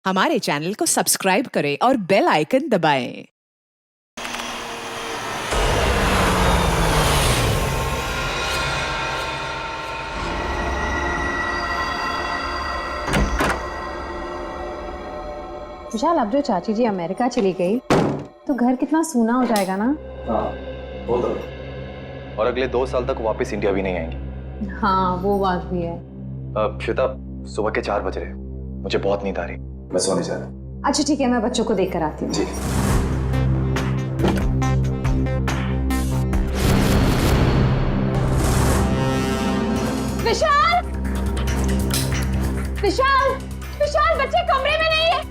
हमारे चैनल को सब्सक्राइब करें और बेल आइकन दबाएं। विशाल, अब जो चाची जी अमेरिका चली गई तो घर कितना सूना हो जाएगा ना। हाँ, वो तो। और अगले 2 साल तक वापस इंडिया भी नहीं आएंगी। हाँ, वो बात भी है। श्वेता, सुबह के 4 बज रहे हैं, मुझे बहुत नींद आ रही, मैं सोने जा रहा हूँ। अच्छा ठीक है, मैं बच्चों को देख कर आती हूँ। जी। विशाल, विशाल, विशाल, बच्चे कमरे में नहीं है।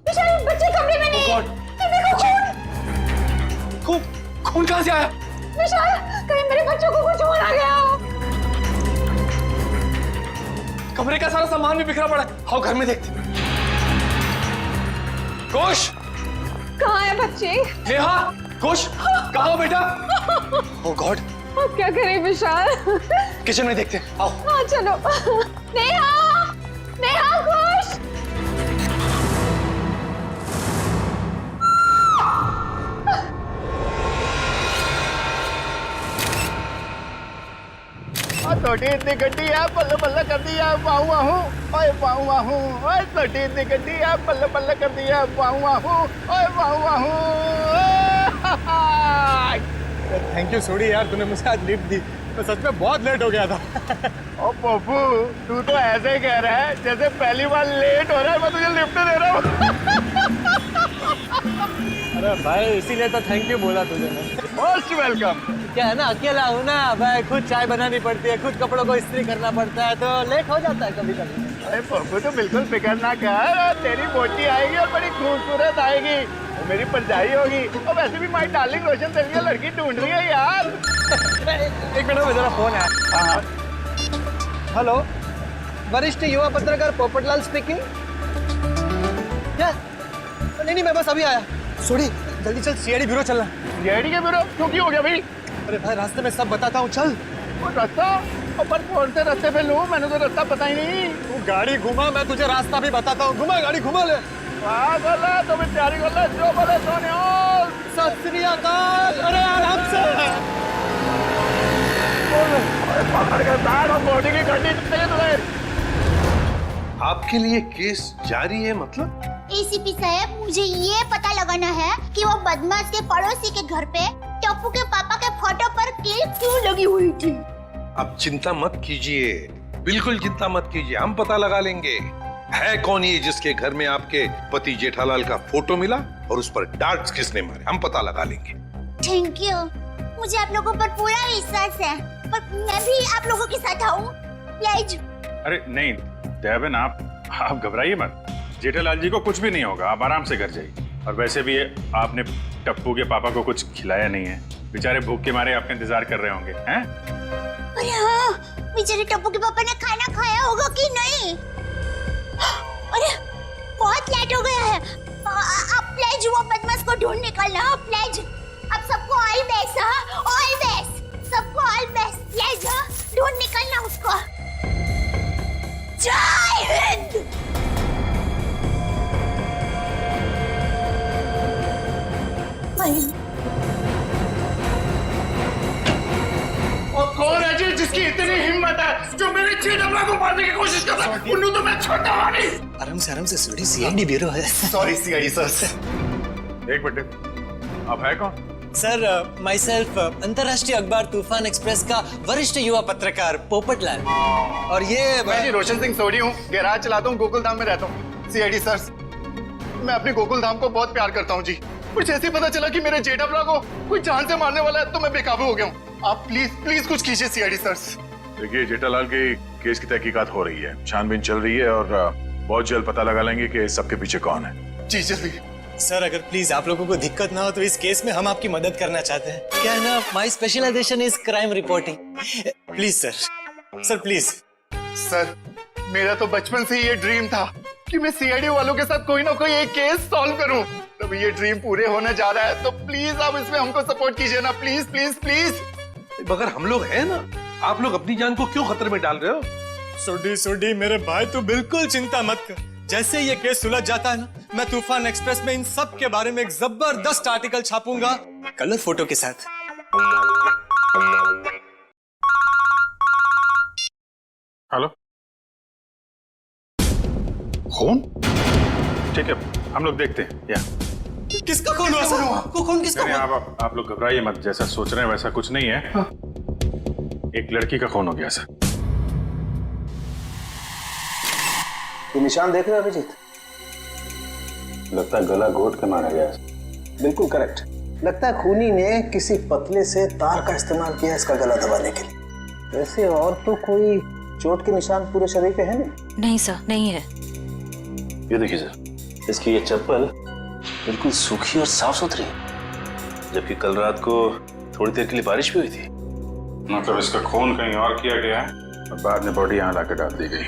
विशाल, बच्चे कमरे में नहीं है। देखो खून। खून कहाँ से आया? विशाल, कहीं मेरे बच्चों को कुछ हो ना गया हो। कमरे का सारा सामान भी बिखरा पड़ा है। आओ घर में देखते। घोष, कहाँ है बच्चे? नेहा, घोष, कहाँ हो बेटा? ओह गॉड, अब क्या करें विशाल? किचन में देखते हैं, आओ। हाँ चलो। नेहा, नेहा, घोष। छोटी इतनी गड्डी है, बल्ले बल्ले कर दी है, वाहू वाहू, ओए वाहू वाहू, ओए छोटी इतनी गड्डी है, बल्ले बल्ले कर दी है, वाहू वाहू, ओए वाहू वाहू। थैंक यू सोडी यार, तूने मुझे आज लिफ्ट दी। मैं सच में बहुत लेट हो गया था। ओ पप्पू, तू तो ऐसे ही कह रहा है जैसे पहली बार लेट हो रहा है मैं तुझे लिफ्ट दे रहा हूँ। अरे भाई, इसीलिए तो थैंक यू बोला तुझे मैं। Most welcome. क्या है ना, अकेला हूँ ना भाई, खुद चाय बनानी पड़ती है, खुद कपड़ों को इस्त्री करना पड़ता है, तो लेट हो जाता है कभी कभी। अरे पप्पू, तो बिल्कुल फिक्र ना कर, तेरी बोटी आएगी और बड़ी खूबसूरत आएगी, वो मेरी परछाई होगी। और वैसे भी माय डार्लिंग रोशन तेरे लिए लड़की ढूंढ रही है यार। एक मिनट में जरा फोन है। हाँ। हेलो, वरिष्ठ युवा पत्रकार पोपटलाल स्पीकिंग। क्या? नहीं, मैं बस अभी आया। सोडी, जल्दी चल, सीआईडी ब्यूरो चलना। सीआईडी के ब्यूरो? क्यों, क्या हो गया भाई? अरे भाई, रास्ते में सब बताता हूँ, चल। वो रास्ता? पर कौन से रास्ते पे लूं? मैंने तो रास्ता पता ही नहीं। तू गाड़ी घुमा, मैं तुझे रास्ता भी बताता हूँ। घुमा, गाड़ी घुमा ले। पागल है, तो मैं तैयारी कर ले, जो बोले सोने। सत श्री अकाल। अरे आराम से। पकड़ के बैठ और बॉडी की गड्डी चाहिए तुझे। आपके लिए केस जारी है मतलब? एसीपी साहब, मुझे ये पता लगाना है कि वो बदमाश के पड़ोसी के घर पे टप्पू के पापा के फोटो पर क्लिप क्यों लगी हुई थी। अब चिंता मत कीजिए, बिल्कुल चिंता मत कीजिए, हम पता लगा लेंगे है कौन ये जिसके घर में आपके पति जेठालाल का फोटो मिला और उस पर डार्ट्स किसने मारे, हम पता लगा लेंगे। थैंक यू, मुझे आप लोगों पर पूरा विश्वास है, पर मैं भी आप लोगों के साथ आऊँ प्लीज। अरे नहीं देवन, आप घबराइए मत, जेठालाल जी को कुछ भी नहीं होगा, आप आराम से घर जाइए। और वैसे भी आपने टप्पू के पापा को कुछ खिलाया नहीं है, बेचारे भूख के मारे आपका इंतजार कर रहे होंगे हैं? अरे हाँ, बेचारे टप्पू के पापा ने खाना खाया होगा कि नहीं? अरे बहुत लेट हो गया है, आप प्लीज वो बदमाश को ढूंढ निकालना, प्लीज। आप सबको ऑल बेस्ट, हाँ ऑल बेस्ट, सबको ऑल बेस्ट, प्लीज ढूंढ निकालना उसको। जय हिंद। और कौन है जी जिसकी इतनी हिम्मत है जो मेरे जेठालाल को मारने की कोशिश कर रहा है? उन्होंने तो मैं छोटा हूं नहीं। आराम से सोडी, सीआईडी ब्यूरो है। Sorry CID sir. एक मिनट, आप है कौन? सर, माई सेल्फ अंतर्राष्ट्रीय अखबार तूफान एक्सप्रेस का वरिष्ठ युवा पत्रकार पोपटलाल। और ये मैं जी रोशन सिंह सोडी हूँ, गैराज चलाता हूँ, गोकुल धाम में रहता हूँ। सीआईडी सर, मैं अपने गोकुल धाम को बहुत प्यार करता हूँ जी। कुछ ऐसे पता चला कि मेरे जेठालाल को कोई जान से मारने वाला है, तो मैं बेकाबू हो गया हूँ। आप प्लीज कुछ कीजिए सीआईडी सर। देखिए, जेठालाल के केस की तहकीकात हो रही है, छानबीन चल रही है और बहुत जल्द पता लगा लेंगे कि सबके पीछे कौन है। जी जल्दी। सर, अगर प्लीज आप लोगों को दिक्कत ना हो तो इस केस में हम आपकी मदद करना चाहते हैं। क्या है ना, my specialisation is crime reporting. Please sir, please. Sir, मेरा तो बचपन से ये ड्रीम था कि मैं सीआईडी वालों के साथ कोई ना कोई एक केस सॉल्व करूं। तब ये ड्रीम पूरे होने जा रहा है, तो प्लीज आप इसमें हमको सपोर्ट कीजिए ना, प्लीज प्लीज प्लीज। मगर हम लोग हैं ना, आप लोग अपनी जान को क्यों खतरे में डाल रहे हो? सुडी मेरे भाई, तू बिल्कुल चिंता मत कर। जैसे ही ये केस सुलझ जाता है ना, मैं तूफान एक्सप्रेस में इन सब के बारे में एक जबरदस्त आर्टिकल छापूंगा, कलर फोटो के साथ। हेलो, खून? ठीक है, हम लोग देखते हैं। या किसका खून हुआ सर? खून किसका नहीं, हुआ? आप लोग घबराइए मत, जैसा सोच रहे हैं वैसा कुछ नहीं है। एक लड़की का खून हो गया सर। ये निशान देख रहे हो अभिजीत? लगता है गला घोट के मारा गया। बिल्कुल करेक्ट। लगता है खूनी ने किसी पतले से तार का इस्तेमाल किया इसका गला दबाने के लिए। वैसे और तो कोई चोट के निशान पूरे शरीर पे है नहीं? नहीं सर, नहीं है। ये देखिए सर, इसकी ये चप्पल बिल्कुल सूखी और साफ सुथरी है, जबकि कल रात को थोड़ी देर के लिए बारिश भी हुई थी। मतलब इसका खून कहीं और किया गया है और बाद में बॉडी यहाँ लाकर डाल दी गई।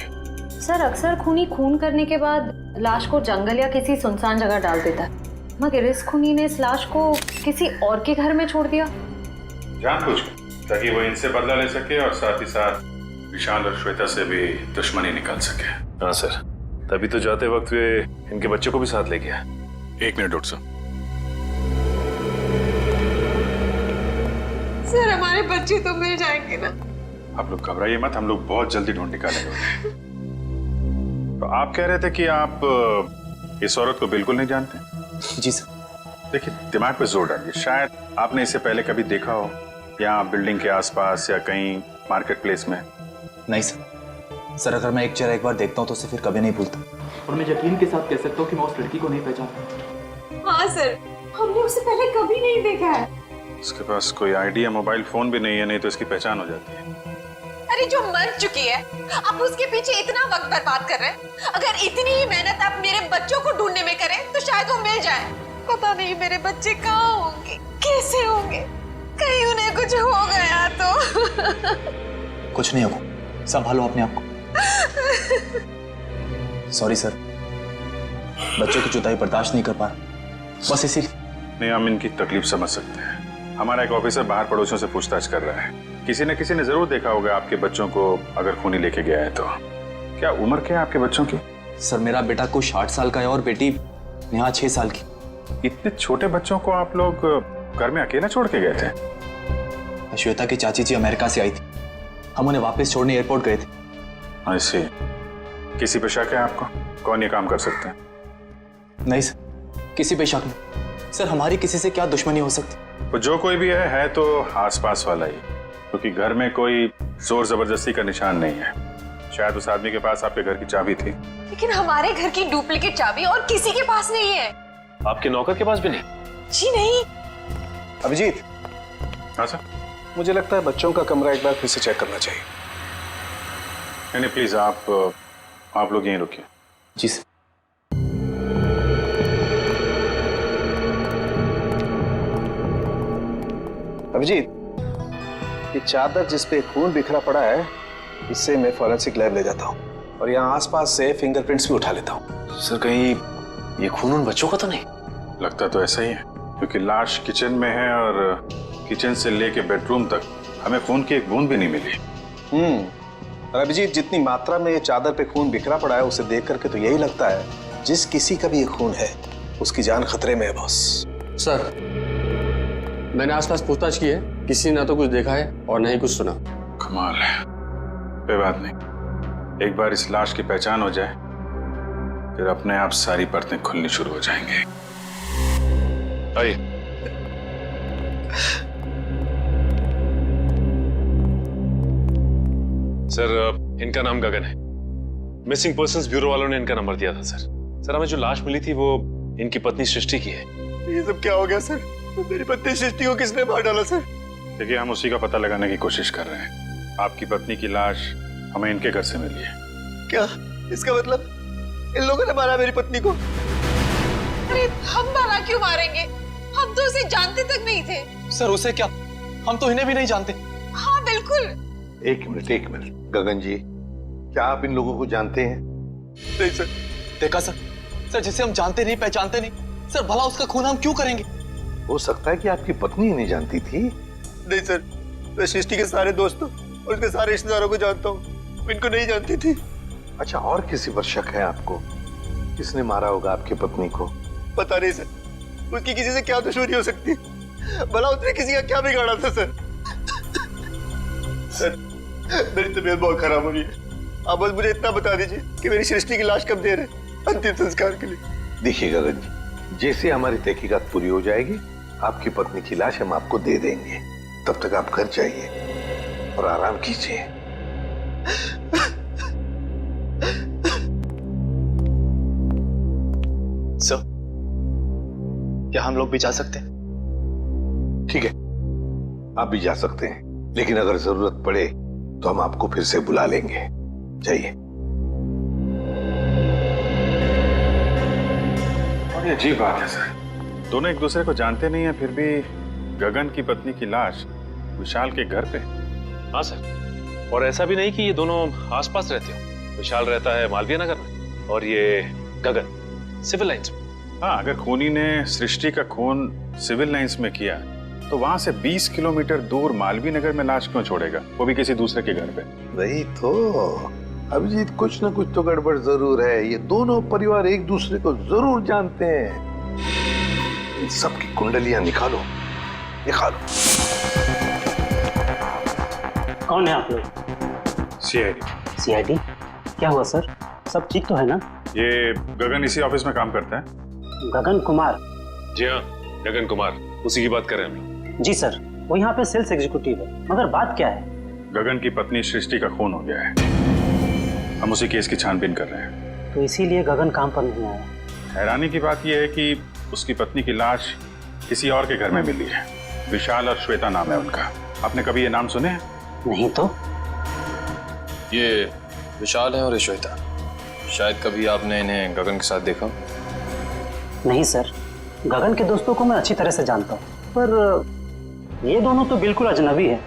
सर अक्सर खूनी खून करने के बाद लाश को जंगल या किसी सुनसान जगह डाल देता है, मगर इस खूनी ने इस लाश को किसी और के घर में छोड़ दिया। जानबूझकर, ताकि वो इनसे बदला ले सके और साथ ही साथ विशाल और श्वेता से भी दुश्मनी निकाल सके। हाँ सर, तभी तो जाते वक्त वे इनके बच्चे को भी साथ ले गया। 1 मिनट डॉक्टर साहब। सर हमारे बच्चे तो मिल जाएंगे ना? आप लोग घबराइए मत, हम लोग बहुत जल्दी ढूंढ निकालेंगे उन्हें। तो आप कह रहे थे कि आप इस औरत को बिल्कुल नहीं जानते? जी सर। देखिए, दिमाग पे जोर डालिए। शायद आपने इसे पहले कभी देखा हो, या बिल्डिंग के आसपास या कहीं मार्केट प्लेस में। नहीं सर, अगर मैं एक चेहरा एक बार देखता हूँ तो उसे फिर कभी नहीं भूलता। और मैं यकीन के साथ कह सकता हूँ कि मैं उस लड़की को नहीं पहचानता। हाँ सर, हमने उसे पहले कभी नहीं देखा है। उसके पास कोई आईडी या मोबाइल फोन भी नहीं है, नहीं तो इसकी पहचान हो जाती है। अरे जो मर चुकी है, आप उसके पीछे इतना वक्त बर्बाद कर रहे हैं। अगर इतनी ही मेहनत आप मेरे बच्चों को ढूंढने में करें तो शायद वो मिल जाए। पता नहीं मेरे बच्चे कहाँ होंगे, कैसे होंगे, कहीं उन्हें कुछ हो गया तो। कुछ नहीं होगा, संभालो अपने आप को। सॉरी सर, बच्चों की जुदाई बर्दाश्त नहीं कर पा रहा, बस इसीलिए। नहीं, हम इनकी तकलीफ समझ सकते हैं। हमारा एक ऑफिसर बाहर पड़ोसियों से पूछताछ कर रहा है। किसी न किसी ने जरूर देखा होगा आपके बच्चों को, अगर खूनी लेके गया है तो। क्या उम्र क्या है आपके बच्चों की? सर मेरा बेटा कुछ 60 साल का है और बेटी नेहा 6 साल की। इतने छोटे बच्चों को आप लोग घर में अकेला छोड़ के गए थे? श्वेता की चाची जी अमेरिका से आई थी, हम उन्हें वापस छोड़ने एयरपोर्ट गए थे। ऐसे किसी पे शक है आपको? कौन ये काम कर सकते हैं? नहीं सर, किसी पे शक नहीं। सर हमारी किसी से क्या दुश्मनी हो सकती? तो जो कोई भी है तो आसपास वाला ही, क्योंकि घर में कोई जोर जबरदस्ती का निशान नहीं है। शायद उस आदमी के पास आपके घर की चाबी थी। लेकिन हमारे घर की डुप्लीकेट चाबी और किसी के पास नहीं है। आपके नौकर के पास भी नहीं? जी नहीं। अभिजीत। हाँ सर। मुझे लगता है बच्चों का कमरा एक बार फिर से चेक करना चाहिए। नहीं प्लीज, आप लोग यहीं रुकिए। जी सर। अभिजीत, ये चादर जिस पे खून बिखरा पड़ा है, इससे मैं फॉरेंसिक लैब ले जाता हूँ और यहाँ आसपास से फिंगरप्रिंट्स भी उठा लेता हूँ। सर कहीं ये खून उन बच्चों का तो नहीं? लगता तो ऐसा ही है, क्योंकि लाश किचन में है और किचन से लेके बेडरूम तक हमें खून की एक बूंद भी नहीं मिली। और अभिजीत, जितनी मात्रा में ये चादर पे खून बिखरा पड़ा है उसे देख करके तो यही लगता है जिस किसी का भी ये खून है उसकी जान खतरे में है बॉस। सर मैंने आसपास पूछताछ की है, किसी ने ना तो कुछ देखा है और ना ही कुछ सुना। कमाल है। कोई बात नहीं, एक बार इस लाश की पहचान हो जाए फिर अपने आप सारी परतें खुलनी शुरू हो जाएंगी। आइए। सर इनका नाम गगन है। मिसिंग पर्संस ब्यूरो वालों ने इनका नंबर दिया था सर। सर हमें जो लाश मिली थी वो इनकी पत्नी सृष्टि की है। ये सब क्या हो गया सर? मेरी पत्नी सृष्टि को किसने मार डाला सर? देखिए, हम उसी का पता लगाने की कोशिश कर रहे हैं। आपकी पत्नी की लाश हमें इनके घर से मिली है। क्या इसका मतलब इन लोगों ने मारा मेरी पत्नी को? अरे हम भला क्यों मारेंगे? हम तो उसे जानते तक नहीं थे। सर उसे क्या? हम तो इन्हें भी नहीं जानते। हाँ बिल्कुल। एक मिनट गगन जी, क्या आप इन लोगों को जानते हैं? नहीं सर। देखा सर जिसे हम जानते नहीं पहचानते नहीं सर, भला उसका खून हम क्यों करेंगे? हो सकता है कि आपकी पत्नी ही नहीं जानती थी। नहीं सर, मैं सृष्टि के सारे दोस्तों और उसके सारे रिश्तेदारों को जानता हूँ, इनको नहीं जानती थी। अच्छा, और किसी पर शक है आपको? किसने मारा होगा आपकी पत्नी को? पता नहीं सर, उसकी किसी से क्या दुश्मनी हो सकती, भला उसने किसी का क्या बिगाड़ा था सर। सर मेरी तबीयत बहुत खराब हो रही है, आप बस मुझे इतना बता दीजिए कि मेरी सृष्टि की लाश कब दे रहे अंतिम संस्कार के लिए। देखिए गगन जी, जैसे हमारी तहकीकात पूरी हो जाएगी आपकी पत्नी की लाश हम आपको दे देंगे। तब तक आप घर जाइए और आराम कीजिए। सर, क्या हम लोग भी जा सकते हैं? ठीक है, आप भी जा सकते हैं, लेकिन अगर जरूरत पड़े तो हम आपको फिर से बुला लेंगे। जाइए। और ये अजीब बात है सर, दोनों एक दूसरे को जानते नहीं है, फिर भी गगन की पत्नी की लाश विशाल के घर पे। हाँ सर, और ऐसा भी नहीं कि ये दोनों आसपास रहते हो। विशाल रहता है मालवीय नगर में और ये गगन सिविल लाइंस में। हाँ, अगर खूनी ने सृष्टि का खून सिविल लाइंस में किया तो वहां से 20 किलोमीटर दूर मालवीय नगर में लाश क्यों छोड़ेगा, वो भी किसी दूसरे के घर पे? वही तो अभिजीत, कुछ ना कुछ तो गड़बड़ जरूर है। ये दोनों परिवार एक दूसरे को जरूर जानते हैं। इन सबकी कुंडलियां निकालो, निकालो। कौन है आप लोग? सीआईडी। सीआईडी? क्या हुआ सर, सब ठीक तो है ना? ये गगन इसी ऑफिस में काम करता है। गगन कुमार? जी हाँ, गगन कुमार, उसी की बात कर रहे हैं हम लोग। जी सर, वो यहाँ पे सेल्स एग्जीक्यूटिव है। मगर बात क्या है? गगन की पत्नी सृष्टि का खून हो गया है, हम उसी केस की छानबीन कर रहे हैं। तो इसीलिए गगन काम पर नहीं आया। हैरानी की बात यह है कि उसकी पत्नी की लाश किसी और के घर में मिली है। विशाल और श्वेता नाम है उनका। आपने कभी ये नाम सुने हैं? नहीं तो। ये विशाल है और ये श्वेता। शायद कभी आपने इन्हें गगन के साथ देखा? नहीं सर, गगन के दोस्तों को मैं अच्छी तरह से जानता हूँ, पर ये दोनों तो बिल्कुल अजनबी है।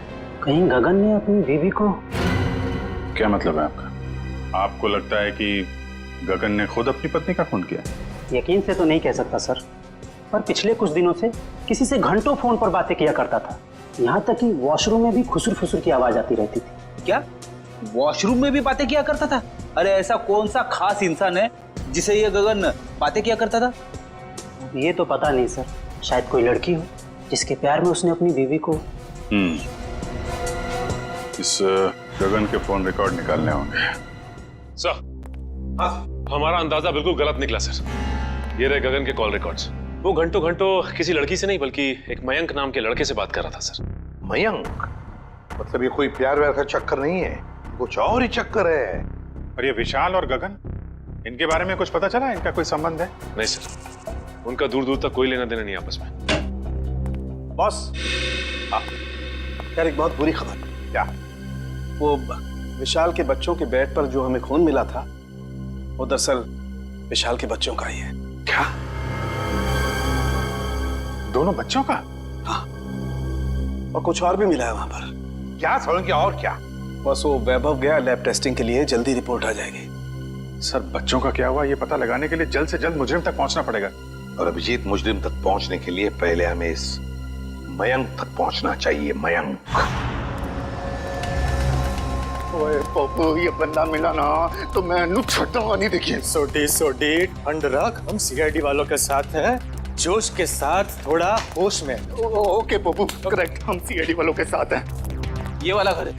कहीं गगन ने अपनी बीवी को... क्या मतलब है आपका? आपको लगता है कि गगन ने खुद अपनी पत्नी का खून किया? यकीन से तो नहीं कह सकता सर, पर पिछले कुछ दिनों से किसी से घंटों फोन पर बातें किया करता था। यहाँ तक कि वॉशरूम में भी खुसुर फुसुर की आवाज आती रहती थी। क्या वॉशरूम में भी बातें किया करता था? अरे ऐसा कौन सा खास इंसान है जिसे ये गगन बातें किया करता था? ये तो पता नहीं सर, शायद कोई लड़की हो जिसके प्यार में उसने अपनी बीवी को... इस गगन के फोन रिकॉर्ड निकालने होंगे। सर, हमारा अंदाजा बिल्कुल गलत निकला सर। ये रहे गगन के कॉल रिकॉर्ड्स। वो घंटों घंटों किसी लड़की से नहीं बल्कि एक मयंक नाम के लड़के से बात कर रहा था सर। मयंक? मतलब ये कोई प्यार व्यार का चक्कर नहीं है, कुछ और ही चक्कर है। और ये विशाल और गगन, इनके बारे में कुछ पता चला? इनका कोई संबंध है? नहीं सर, उनका दूर दूर तक कोई लेना देना नहीं आपस में। बॉस, यार एक बहुत बुरी खबर। क्या? वो विशाल के बच्चों के बेड पर जो हमें खून मिला था वो दरअसल विशाल के बच्चों का ही है। क्या? दोनों बच्चों का? हाँ, और कुछ और भी मिला है वहां पर। क्या समझ गया? और क्या? बस वो वैभव गया लैब टेस्टिंग के लिए, जल्दी रिपोर्ट आ जाएगी। सर, बच्चों का क्या हुआ ये पता लगाने के लिए जल्द से जल्द मुजरिम तक पहुंचना पड़ेगा। और अभिजीत, मुजरिम तक पहुंचने के लिए पहले हमें इस मयंक तक पहुंचना चाहिए। मयंक। ओए पप्पू, ये बंदा मिला ना तो मैं नु छटूंगा नहीं। देखिए सोडी ठंड रख, हम सीआईडी वालों के साथ हैं, जोश के साथ, थोड़ा होश में। ओके पप्पू, करेक्ट, हम सीआईडी वालों के साथ हैं। ये वाला घर है।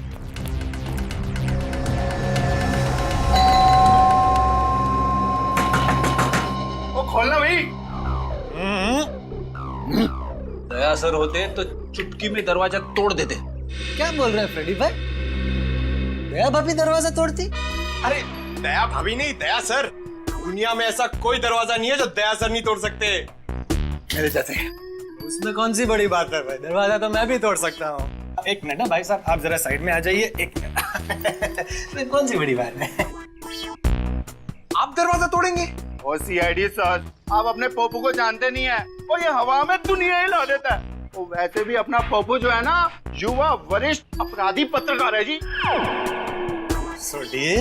ओ खोलना भाई। दया सर होते तो चुटकी में दरवाजा तोड़ देते। क्या बोल रहे हैं फ्रेडी भाई? दया भाभी दरवाजा तोड़ती? अरे दया भाभी नहीं, दया सर। दुनिया में ऐसा कोई दरवाजा नहीं है जो दया सर नहीं तोड़ सकते। मेरे जैसे। उसमें कौन सी बड़ी बात है भाई, दरवाजा तो मैं भी तोड़ सकता हूँ। एक मिनट ना भाई साहब, आप जरा साइड में आ जाइए। एक मिनट। कौन सी बड़ी बात है? आप दरवाजा तोड़ेंगे? ओ सीआईडी सर, आप अपने पप्पू को जानते नहीं है, और ये हवा में दुनिया हिला देता है। वो वैसे भी अपना पप्पू जो है ना, युवा वरिष्ठ अपराधी पत्रकार है जी। सोडी,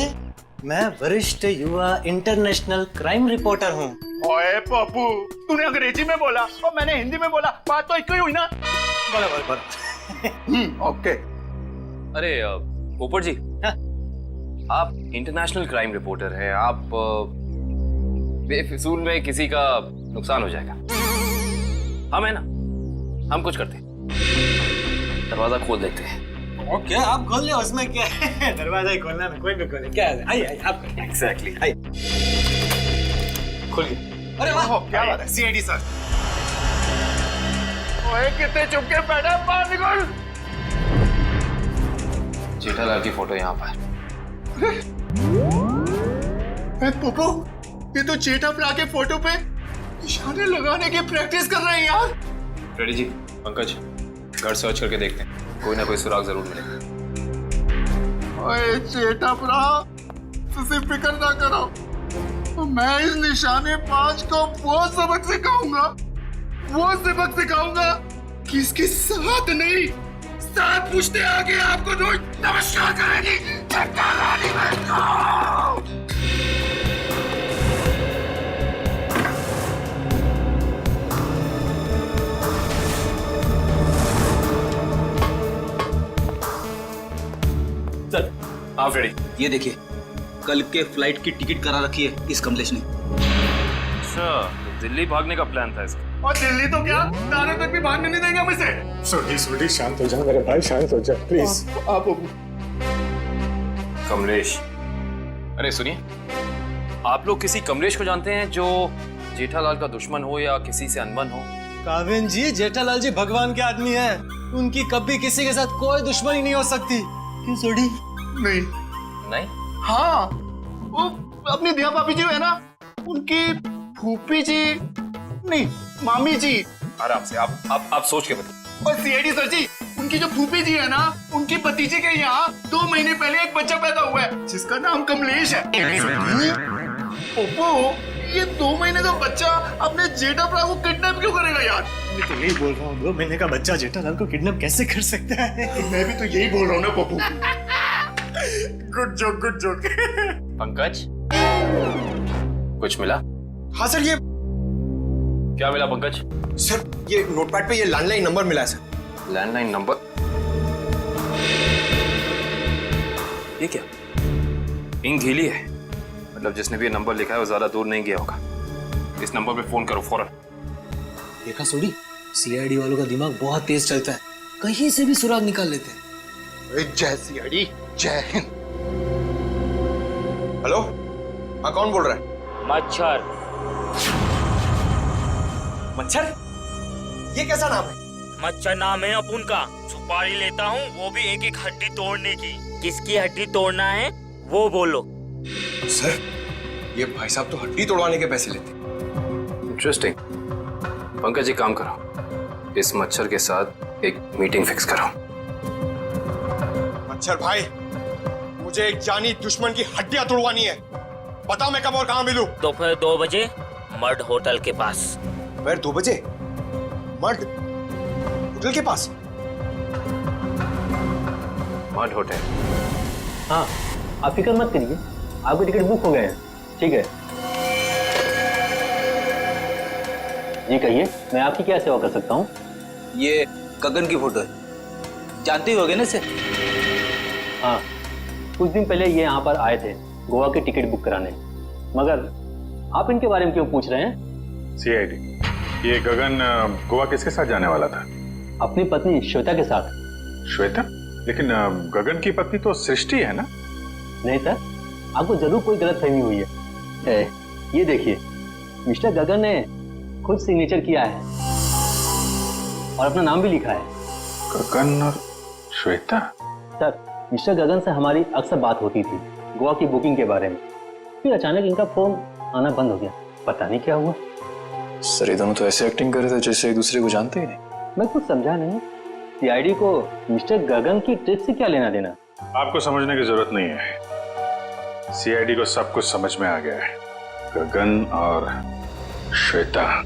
मैं वरिष्ठ युवा इंटरनेशनल क्राइम रिपोर्टर हूँ। ओए पप्पू, तूने अंग्रेजी में बोला और मैंने हिंदी में बोला, बात तो एक ही हुई ना। बराबर। ओके। अरे पोपट जी, आप इंटरनेशनल क्राइम रिपोर्टर हैं। आप बेफिजूल में किसी का नुकसान हो जाएगा। हम है ना, हम कुछ करते हैं, दरवाजा खोल देते हैं। ओके, आप खोल ले, उसमें क्या है? दरवाजा ही खोलना है, कोई भी खोले। क्या है? आइए आप एग्जैक्टली। खोलिए। अरे वाह, क्या बात है सीआईडी सर। ओए कितने चुपके बैठा, बाहर निकल। जेठालाल की फोटो यहाँ पर। पोपो, ये तो जेठा प्रा के फोटो पे निशाने लगाने की प्रैक्टिस कर रहे हैं यार। रेडी जी, पंकज घर सर्च करके देखते हैं, कोई ना कोई सुराग जरूर मिलेगा। ओए जेठा प्रा, तुझे फिक्र ना करो, तो मैं इस निशाने बाज को वो सबक सिखाऊंगा कि इसके साथ नहीं, साथ पूछते आगे आपको रोज नमस्कार करेगी। सर आप रेडी? ये देखिए, कल के फ्लाइट की टिकट करा रखी है इस कमलेश ने। अच्छा, दिल्ली भागने का प्लान था इसका। और दिल्ली तो क्या, तारे तक भी भागने नहीं देंगे मुझसे। सोडी शांत हो जा मेरे भाई, शांत हो जा प्लीज। आप कमलेश, अरे सुनिए, आप लोग किसी कमलेश को जानते हैं जो जेठालाल का दुश्मन हो या किसी से अनबन हो? काविन जी, जेठालाल जी भगवान के आदमी हैं, उनकी कभी किसी के साथ कोई दुश्मनी नहीं हो सकती। क्यों सोडी? नहीं? हाँ, वो अपनी दिया भाभी जी है ना, उनकी फूफी जी नहीं, मामी जी। आराम से, आप सोच के बताइए। और सीआईडी सर जी, उनकी जो फूफी जी है ना, उनकी भतीजे के यहाँ 2 महीने पहले एक बच्चा पैदा हुआ है जिसका नाम कमलेश है। ओप्पो, ये 2 महीने का बच्चा अपने जेठा प्रा को किडनैप क्यों करेगा यार? मैं तो यही बोल रहा हूँ, 2 महीने का बच्चा जेठालाल को किडनैप कैसे कर सकता है? मैं भी तो यही बोल रहा हूँ ना पप्पू। Good joke. पंकज, कुछ मिला? हाँ सर, ये क्या मिला पंकज? सर, ये नोटपैड पे ये लैंडलाइन नंबर मिला है सर। Landline number? ये क्या? इंक गीली है, मतलब जिसने भी ये नंबर लिखा है वो ज्यादा दूर नहीं गया होगा। इस नंबर पे फोन करो फौरन। देखा सोडी, सीआईडी वालों का दिमाग बहुत तेज चलता है, कहीं से भी सुराग निकाल लेते हैं। जय सीआईडी, जय हिंद। हेलो, हाँ कौन बोल रहा है? मच्छर? ये कैसा नाम है? मच्छर नाम है अपुन का। सुपारी लेता हूँ, वो भी एक एक हड्डी तोड़ने की। किसकी हड्डी तोड़ना है वो बोलो। सर, ये भाई साहब तो हड्डी तोड़वाने के पैसे लेते। इंटरेस्टिंग। पंकज, एक काम करो, इस मच्छर के साथ एक मीटिंग फिक्स करो। मच्छर भाई, मुझे एक जानी दुश्मन की हड्डियां तोड़वानी है। बताओ मैं कब और कहाँ मिलूं? दोपहर 2 बजे मर्ड होटल के पास। दोपहर 2 बजे मर्ड होटल के पास? Mud hotel? हाँ, आप फिक्र मत करिए, आपके टिकट बुक हो गए हैं। ठीक है जी, कहिए मैं आपकी क्या सेवा कर सकता हूँ? ये गगन की फोटो है, जानते ही होगे ना इसे? हाँ, कुछ दिन पहले ये यहाँ पर आए थे गोवा की टिकट बुक कराने, मगर आप इनके बारे में क्यों पूछ रहे हैं? सीआईडी, ये गगन गोवा किसके साथ जाने वाला था? अपनी पत्नी श्वेता के साथ। श्वेता? लेकिन गगन की पत्नी तो सृष्टि है ना? नहीं सर, आपको जरूर कोई गलतफहमी हुई है। ये देखिए, मिस्टर गगन ने खुद सिग्नेचर किया है और अपना नाम भी लिखा है। गगन और श्वेता? सर, मिस्टर गगन से हमारी अक्सर बात होती थी गोवा की बुकिंग के बारे में, फिर अचानक इनका फोन आना बंद हो गया, पता नहीं क्या हुआ। सर, ये दोनों तो ऐसे एक्टिंग कर रहे थे जैसे एक दूसरे को जानते ही नहीं। मैं कुछ समझा नहीं, सीआईडी को मिस्टर गगन की ट्रिप से क्या लेना देना? आपको समझने की जरूरत नहीं है, सीआईडी को सब कुछ समझ में आ गया है। गगन और श्वेता।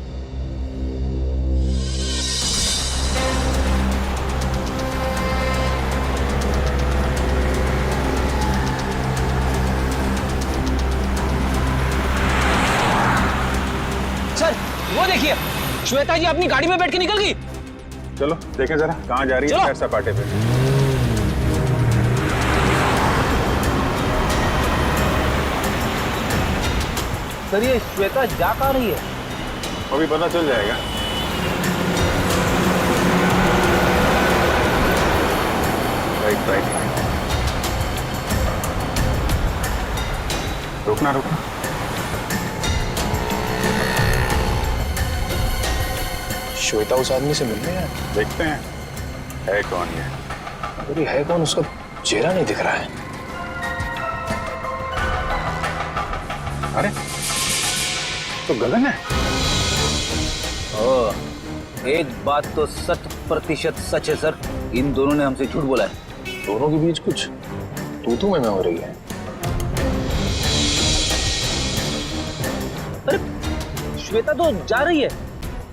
सर, वो देखिए, श्वेता जी अपनी गाड़ी में बैठ के निकल गई। चलो देखें जरा कहाँ जा रही है सैर सपाटे पे। सर ये श्वेता जा कहाँ रही है? अभी पता चल जाएगा। राइट राइट रुकना रुकना। श्वेता उस आदमी से मिलने है। देखते हैं है कौन ये। अरे है कौन, उसका चेहरा नहीं दिख रहा है। अरे तो गगन है। ओह, एक बात तो 100% सच है सर, इन दोनों ने हमसे झूठ बोला है। दोनों के बीच कुछ तू में हो रही है। अरे श्वेता तो जा रही है।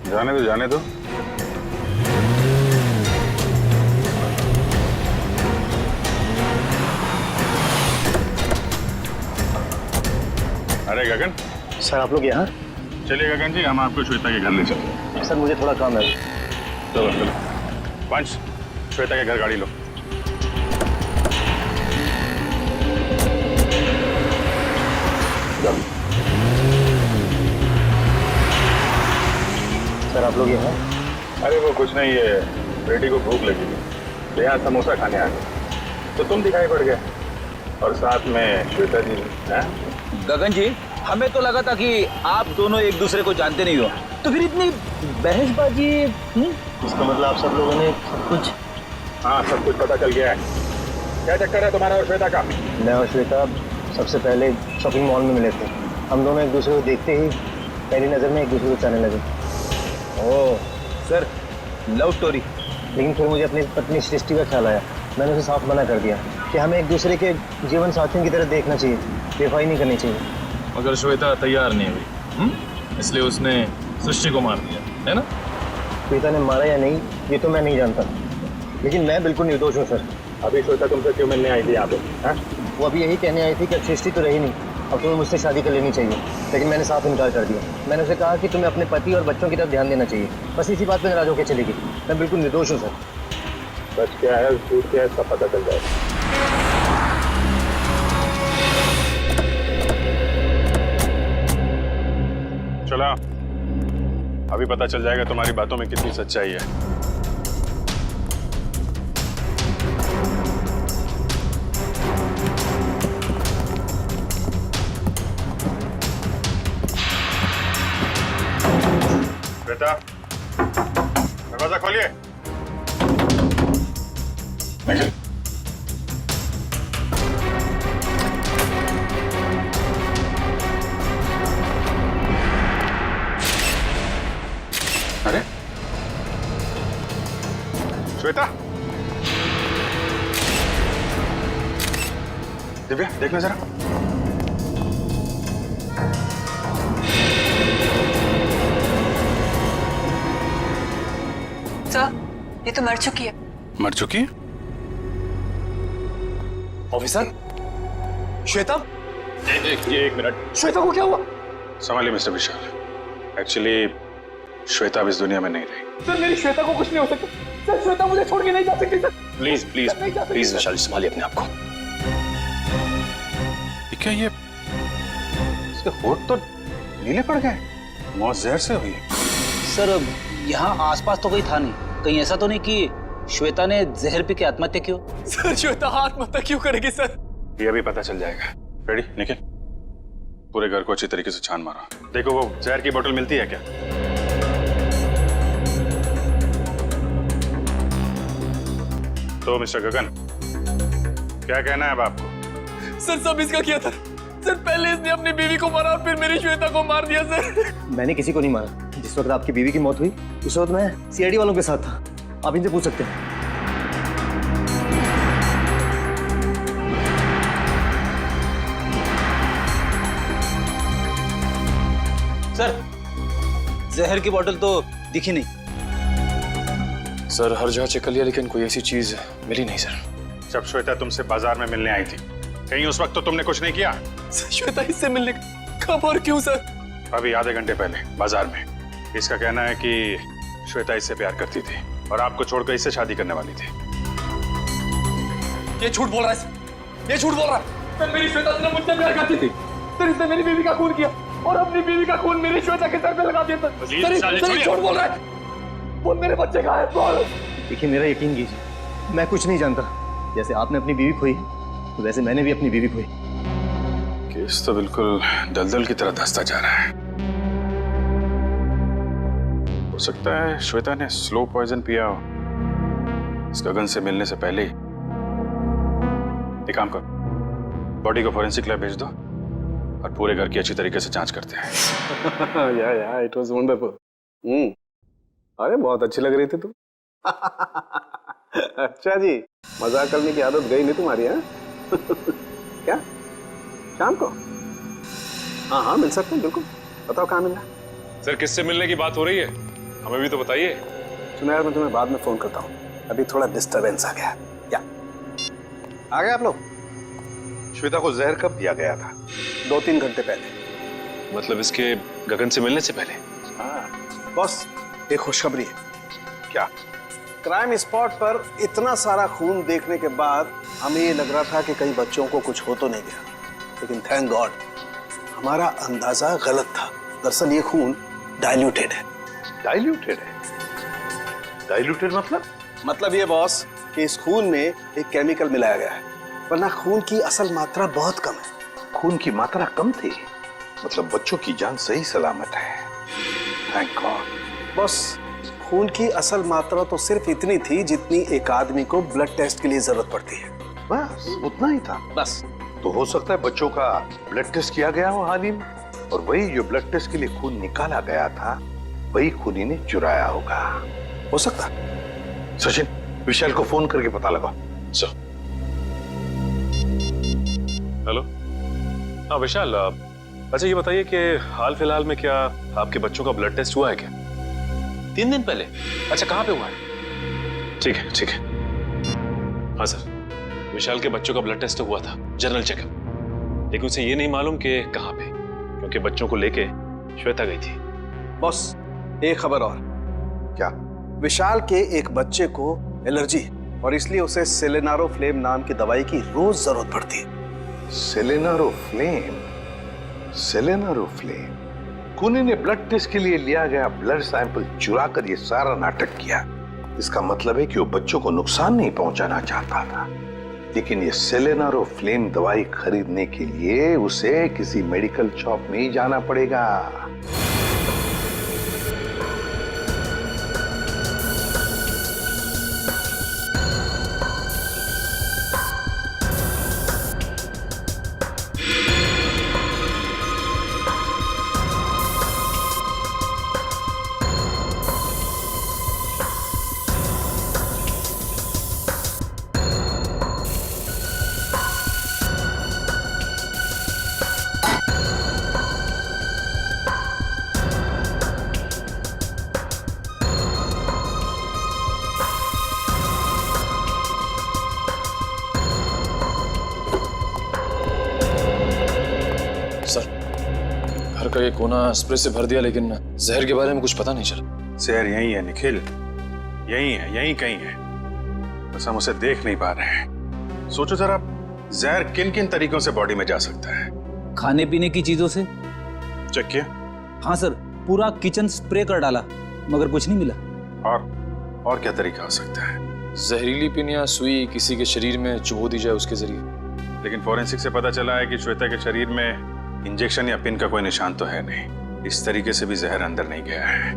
जाने दो जाने दो। अरे गगन। सर आप लोग यहाँ? चलिए गगन जी, हम आपको श्वेता के घर ले चलते हैं। सर मुझे थोड़ा काम है। चलो चलो पंच, श्वेता के घर गाड़ी लो। सर आप लोग यहाँ? अरे वो कुछ नहीं, ये बेटी को भूख लगी थी, यहाँ समोसा खाने आ गए तो तुम दिखाई पड़ गए, और साथ में श्वेता जी। गगन जी, हमें तो लगा था कि आप दोनों एक दूसरे को जानते नहीं हो, तो फिर इतनी बहसबाजी। इसका मतलब आप सब लोगों ने सब कुछ? हाँ सब कुछ पता चल गया है। क्या चक्कर है तुम्हारा और श्वेता का? मैं और श्वेता सबसे पहले शॉपिंग मॉल में मिले थे। हम दोनों एक दूसरे को देखते ही पहली नज़र में एक दूसरे को चाहने लगे। Oh sir, love story. लेकिन फिर मुझे अपनी पत्नी सृष्टि का ख्याल आया। मैंने उसे साफ मना कर दिया कि हमें एक दूसरे के जीवन साथियों की तरह देखना चाहिए, बेवफाई नहीं करनी चाहिए। मगर श्वेता तैयार नहीं हुई, इसलिए उसने सृष्टि को मार दिया, है ना? श्वेता ने मारा या नहीं ये तो मैं नहीं जानता, लेकिन मैं बिल्कुल निर्दोष हूँ सर। अभी श्वेता तुमसे क्यों मिलने आई थी यहाँ पे? वो अभी यही कहने आई थी कि अब सृष्टि तो रही नहीं, अब तुम्हें मुझसे शादी कर लेनी चाहिए। लेकिन मैंने साफ इनकार कर दिया। मैंने उसे कहा कि तुम्हें अपने पति और बच्चों की तरफ ध्यान देना चाहिए। बस इसी बात पे नाराज होकर चली गई। मैं बिल्कुल निर्दोष हूँ सर। सच क्या है झूठ क्या है इसका पता चल जाएगा। चलो अभी पता चल जाएगा तुम्हारी बातों में कितनी सच्चाई है। बेटा दरवाजा खोलिए। अरे श्वेता, दिव्या देखना जरा। सर ये तो मर चुकी है। मर चुकी है? ऑफिसर, श्वेता? एक मिनट। श्वेता को क्या हुआ? संभालिए मिस्टर विशाल। एक्चुअली श्वेता अब इस दुनिया में नहीं रही। सर मेरी श्वेता को कुछ नहीं हो सकता। सर श्वेता मुझे छोड़ के नहीं जा सकती सर। प्लीज प्लीज प्लीज विशाल संभालिए अपने आप को। क्या ये इसके होठ तो नीले पड़ गए? मौत जहर से हुई? सर यहाँ आसपास तो कोई था नहीं, कहीं ऐसा तो नहीं कि श्वेता ने जहर पी के आत्महत्या की हो? सर श्वेता आत्महत्या क्यों करेगी सर? ये अभी पता चल जाएगा। रेडी निखिल, पूरे घर को अच्छी तरीके से छान मारा। देखो वो जहर की बोतल मिलती है क्या? तो मिस्टर गगन क्या कहना है अब आपको? सर सब इसका किया था सर। पहले इसने अपनी बीवी को मारा और फिर मेरी श्वेता को मार दिया सर। मैंने किसी को नहीं मारा। जिस वक्त आपकी बीवी की मौत हुई उस वक्त मैं सीआईडी वालों के साथ था। आप इनसे पूछ सकते हैं। सर जहर की बोतल तो दिखी नहीं। सर हर जगह चेक कर लिया लेकिन कोई ऐसी चीज मिली नहीं सर। जब श्वेता तुमसे बाजार में मिलने आई थी कहीं उस वक्त तो तुमने कुछ नहीं किया? श्वेता इससे मिलने कब और क्यों सर? अभी आधे घंटे पहले बाजार में। इसका कहना है कि श्वेता इससे प्यार करती थी और आपको छोड़कर इससे शादी करने वाली थी। ये झूठ बोल रहा है, ये झूठ बोल रहा है। सर मेरी श्वेता ने मुझसे प्यार करती थी। सर इसने मेरी बीवी का खून किया और अपनी बीवी का खून मेरी श्वेता के सर पे लगा दिया। सर झूठ बोल रहा है। वो मेरे बच्चे का है, बोल। देखिए मेरा यकीन कीजिए, मैं कुछ नहीं जानता। जैसे आपने अपनी बीवी खोई वैसे मैंने भी अपनी बीवी खोई। केस तो बिल्कुल दलदल की तरह धंसता जा रहा है। हो सकता है श्वेता ने स्लो पॉइजन पिया हो इस गगन से मिलने से पहले ही। एक काम कर, बॉडी को फॉरेंसिक लैब भेज दो और पूरे घर की अच्छी तरीके से जांच करते हैं। या इट वाज वंडरफुल। अरे बहुत अच्छी लग रही थी तुम। अच्छा जी, मजाक करने की आदत गई नहीं तुम्हारी, है? क्या शाम को? हाँ मिल सकते हैं, बिल्कुल। बताओ कहाँ मिलना। सर किससे मिलने की बात हो रही है, हमें भी तो बताइए। सुनो यार, मैं तुम्हें बाद में फोन करता हूँ, अभी थोड़ा डिस्टरबेंस आ गया। क्या आ गए आप लोग? श्वेता को जहर कब दिया गया था? 2-3 घंटे पहले। मतलब इसके गगन से मिलने से पहले? हाँ बॉस, एक खुशखबरी है। क्या? क्राइम स्पॉट पर इतना सारा खून देखने के बाद हमें ये लग रहा था कि कई बच्चों को कुछ हो तो नहीं गया, लेकिन थैंक गॉड हमारा अंदाजा गलत था। दरअसल ये खून डाइल्यूटेड है। डाइल्यूटेड है? डाइल्यूटेड मतलब ये बॉस कि इस खून में एक केमिकल मिलाया गया है, वरना खून की असल मात्रा बहुत कम है। खून की मात्रा कम थी, मतलब बच्चों की जान सही सलामत है। Thank God. बॉस खून की असल मात्रा तो सिर्फ इतनी थी जितनी एक आदमी को ब्लड टेस्ट के लिए जरूरत पड़ती है। बस उतना ही था। बस। तो हो सकता है बच्चों का ब्लड टेस्ट किया गया हो हाल ही में, और वही जो ब्लड टेस्ट के लिए खून निकाला गया था वही खूनी ने चुराया होगा। हो सकता। सचिन, विशाल को फोन करके पता लगाओ। सर। हेलो। हाँ विशाल, अच्छा ये बताइए कि हाल फिलहाल में क्या आपके बच्चों का ब्लड टेस्ट हुआ है क्या? 3 दिन पहले? अच्छा कहाँ पे हुआ है? ठीक है ठीक है। हाँ सर, विशाल के बच्चों का ब्लड टेस्ट हुआ था, जनरल चेकअप, लेकिन उसे ये नहीं मालूम कि कहाँ पे, क्योंकि बच्चों को लेके श्वेता गई थी। बॉस एक खबर और। क्या? विशाल के एक बच्चे को एलर्जी और इसलिए उसे सेलेनारोफ्लेम नाम की दवाई की रोज जरूरत पड़ती है। सेलेनारोफ्लेम? सेलेनारोफ्लेम? खूनी ने ब्लड टेस्ट के लिए लिया गया ब्लड सैंपल चुरा कर ये सारा नाटक किया। इसका मतलब है कि वो बच्चों को नुकसान नहीं पहुंचाना चाहता था, लेकिन ये सेलेनारोफ्लेम दवाई खरीदने के लिए उसे किसी मेडिकल शॉप में ही जाना पड़ेगा। घर का ये कोना स्प्रे से भर दिया, लेकिन जहर के बारे में कुछ पता नहीं चला। जहर यही है निखिल, यही है, यही कहीं है, बस हम उसे देख नहीं पा रहे हैं। सोचो जरा, जहर किन किन तरीकों से बॉडी में जा सकता है? खाने पीने की चीजों से। चेक किया? हाँ सर, पूरा किचन स्प्रे कर डाला मगर कुछ नहीं मिला। और क्या तरीका हो सकता है? जहरीली पिन या सुई किसी के शरीर में चुभो दी जाए उसके जरिए। लेकिन फॉरेंसिक से पता चला है कि श्वेता के शरीर में इंजेक्शन या पिन का कोई निशान तो है नहीं। इस तरीके से भी जहर अंदर नहीं गया है।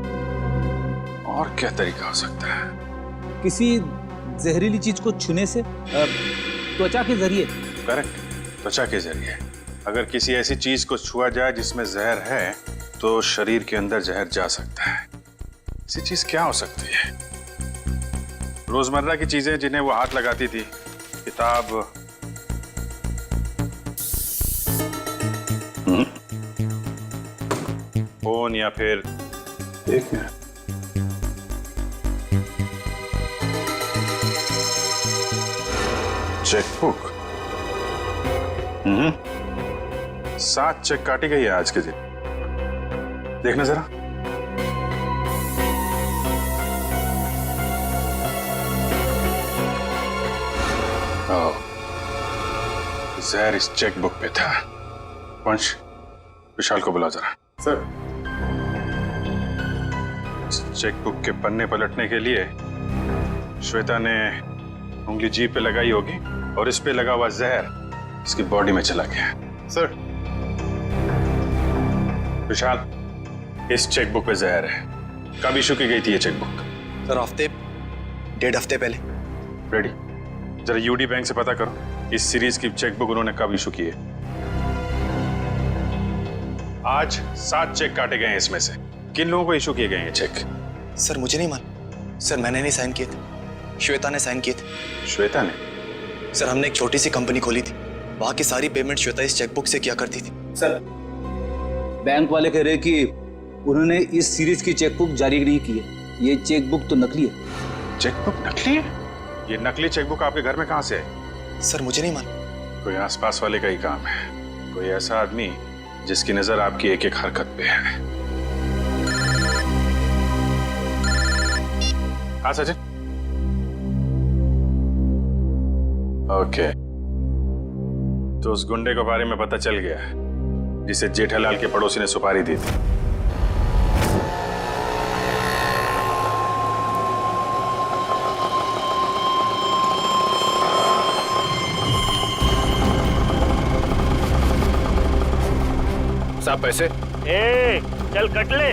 और क्या तरीका हो सकता है? किसी जहरीली चीज को छूने से, त्वचा के जरिए। करेक्ट, त्वचा के जरिए। अगर किसी ऐसी चीज को छुआ जाए जिसमें जहर है तो शरीर के अंदर जहर जा सकता है। ऐसी चीज क्या हो सकती है? रोजमर्रा की चीजें जिन्हें वो हाथ लगाती थी, किताब, फोन, या फिर एक मिनट, चेकबुक। 7 चेक काटी गई है आज के दिन। देखना जरा। जहर इस चेकबुक पे था। वंश, विशाल को बुला जरा। सर। चेकबुक के पन्ने पलटने के लिए श्वेता ने उंगली जीभ पे लगाई होगी और इस पे लगा हुआ जहर इसकी बॉडी में चला गया। सर। विशाल, इस चेकबुक पे जहर है। कब इशू की गई थी ये चेकबुक? सर 1.5 हफ्ते पहले। रेडी, जरा यूडी बैंक से पता करो इस सीरीज की चेकबुक उन्होंने कब इशू की है। आज 7 चेक काटे गए हैं इसमें से। किन लोगों को इशू किए गए हैं चेक? सर मुझे नहीं मालूम। सर मैंने नहीं साइन किए थे, श्वेता ने साइन किए थे। श्वेता ने? सर हमने एक छोटी सी कंपनी खोली थी, वहां की सारी पेमेंट श्वेता इस चेकबुक से किया करती थी। सर बैंक वाले कह रहे कि उन्होंने इस सीरीज की चेकबुक जारी नहीं की है। ये चेकबुक तो नकली है। चेकबुक नकली है? ये नकली चेकबुक आपके घर में कहां से है? सर मुझे नहीं मालूम। कोई आसपास वाले का ही काम है, कोई ऐसा आदमी जिसकी नजर आपकी एक एक हरकत पे है। हाँ सचिन। ओके, तो उस गुंडे के बारे में पता चल गया जिसे जेठालाल के पड़ोसी ने सुपारी दी थी। साहब पैसे। ए, चल कट ले।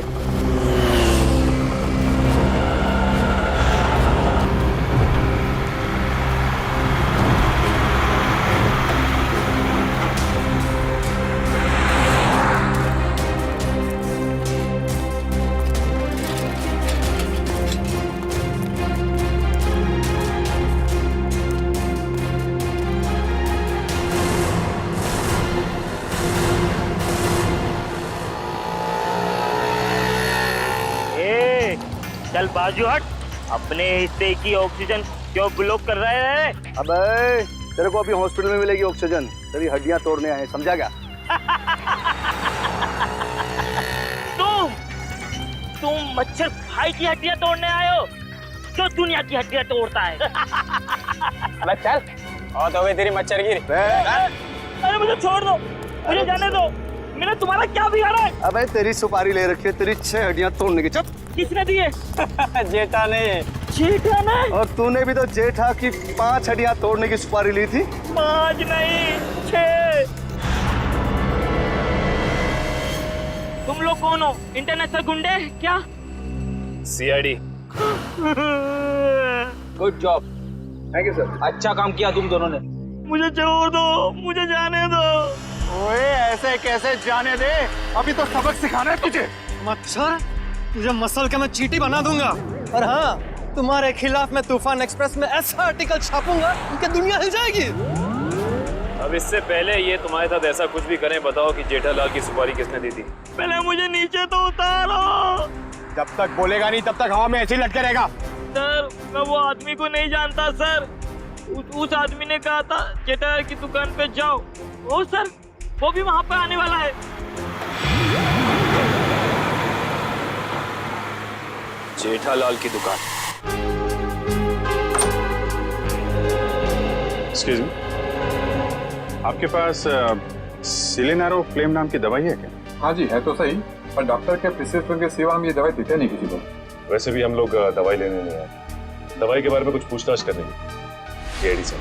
चल बाजू हट, अपने हिस्से की ऑक्सीजन क्यों ब्लॉक कर रहे हैं? अबे तेरे को अभी हॉस्पिटल में मिलेगी ऑक्सीजन, तेरी हड्डियां तोड़ने आए, समझा क्या? तुम मच्छर भाई की हड्डियां तोड़ने आए हो जो दुनिया की हड्डियां तोड़ता है। अबे चल, और तो तेरी मच्छर गिरी। अरे मुझे छोड़ दो, मुझे जाने दो, मैंने तुम्हारा क्या बिगाड़ा है? अबे तेरी सुपारी ले रखी है, तेरी 6 हड्डियां तोड़ने की। चुप। किसने दी है? जेठा ने। जेठा ने? और तूने भी तो जेठा की 5 हड्डियां तोड़ने की सुपारी ली थी। 5 नहीं 6। तुम लोग कौन हो? इंटरनेशनल गुंडे क्या? CID. Good job, thank you sir. अच्छा काम किया तुम दोनों ने। मुझे छोड़ दो, मुझे जाने दो। ओए ऐसे कैसे जाने दे, अभी तो सबक सिखाना है तुझे। मच्छर, तुझे मसल के मैं चींटी बना दूंगा। और हाँ, तुम्हारे खिलाफ मैं तूफान एक्सप्रेस में ऐसा आर्टिकल छापूंगा कि दुनिया हिल जाएगी। अब इससे पहले ये तुम्हारे साथ ऐसा कुछ भी करें, बताओ कि जेठालाल की सुपारी किसने दी थी? पहले मुझे नीचे तो उतारो। जब तक बोलेगा नहीं तब तक हवा में ऐसे ही लटके रहेगा। सर मैं वो आदमी को नहीं जानता सर। उस आदमी ने कहा था जेठालाल की दुकान पे जाओ। ओ सर, वो भी वहां पर आने वाला है। जेठालाल की दुकान? एक्सक्यूज मी, आपके पास सिलेनारो फ्लेम नाम की दवाई है क्या? हाँ जी है तो सही, पर डॉक्टर के प्रिस्क्रिप्शन के सिवा हम ये दवाई देते नहीं किसी को। वैसे भी हम लोग दवाई लेने नहीं आए, दवाई के बारे में कुछ पूछताछ करने की। CID sir.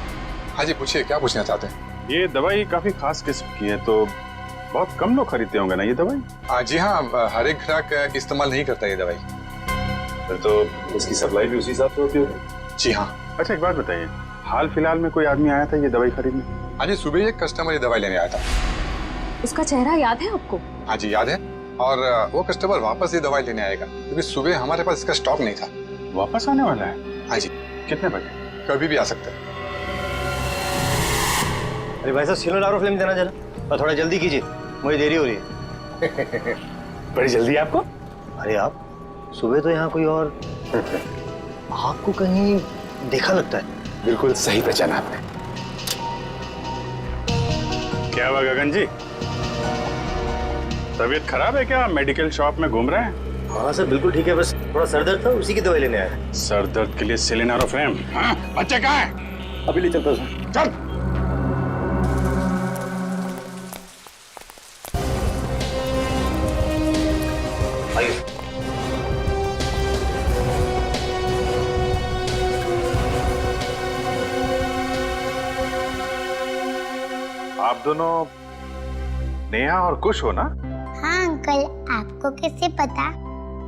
हाँ जी पूछिए, क्या पूछना चाहते हैं? ये दवाई काफी खास किस्म की है, तो बहुत कम लोग खरीदते होंगे ना ये दवाई? जी हाँ, हर एक ग्राहक इस्तेमाल नहीं करता ये दवाई। फिर तो इसकी सप्लाई भी उसी हिसाब से होती होगी। जी हाँ। अच्छा एक बात बताइए, हाल फिलहाल में कोई आदमी आया था ये दवाई खरीदने? हाँ जी, सुबह एक कस्टमर ये दवाई लेने आया था। उसका चेहरा याद है आपको? हाँ जी याद है, और वो कस्टमर वापस ये दवाई लेने आएगा क्योंकि सुबह हमारे पास इसका स्टॉक नहीं था। वापस आने वाला है? हाँ जी। कितने बजे? कभी भी आ सकता है। अरे भाई साहब, सिलेनारो फ्लेम देना जरा, और थोड़ा जल्दी कीजिए, मुझे देरी हो रही है। बड़ी जल्दी है आपको? अरे आप सुबह तो यहाँ कोई और आपको कहीं देखा लगता है। बिल्कुल सही पहचाना आपने। क्या हुआ गगन जी, तबीयत खराब है क्या? मेडिकल शॉप में घूम रहे हैं? हाँ सर बिल्कुल ठीक है, बस थोड़ा सर दर्द था, उसी की दवाई लेने आया। सर दर्द के लिए सिलेनारो फ्लेम? हाँ, बच्चे कहाँ हैं? अभी ले चलता हूँ सर। चल। आप दोनों नेहा और कुश हो ना? हाँ अंकल, आपको कैसे पता?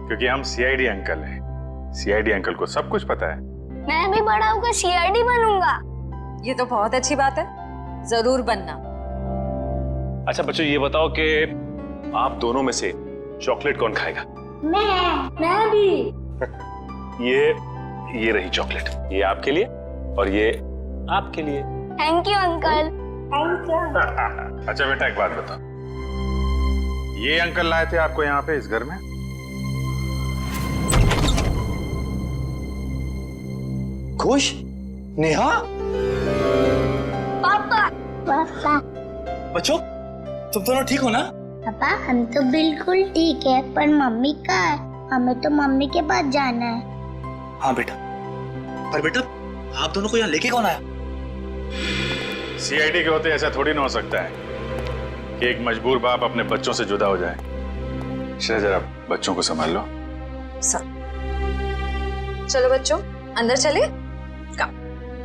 क्योंकि हम सीआईडी अंकल हैं। सीआईडी अंकल को सब कुछ पता है। मैं भी बड़ा होकर सीआईडी बनूंगा। ये तो बहुत अच्छी बात है, जरूर बनना। अच्छा बच्चों, ये बताओ कि आप दोनों में से चॉकलेट कौन खाएगा? मैं भी। ये रही चॉकलेट, ये आपके लिए और ये आपके लिए। Thank you uncle. Thank you. अच्छा बेटा, एक बात बताओ, ये अंकल लाए थे आपको यहाँ पे इस घर में? खुश, नेहा, पापा। पापा। बच्चों तुम दोनों ठीक हो ना? पापा हम तो बिल्कुल ठीक है, पर मम्मी कहाँ है? हमें तो मम्मी के पास जाना है। हाँ बेटा, पर बेटा आप दोनों को यहाँ लेके कौन आया? सीआईडी के होते ऐसा थोड़ी ना हो सकता है कि एक मजबूर बाप अपने बच्चों से जुदा हो जाए। जरा बच्चों को संभाल लो। चलो बच्चों, अंदर चले।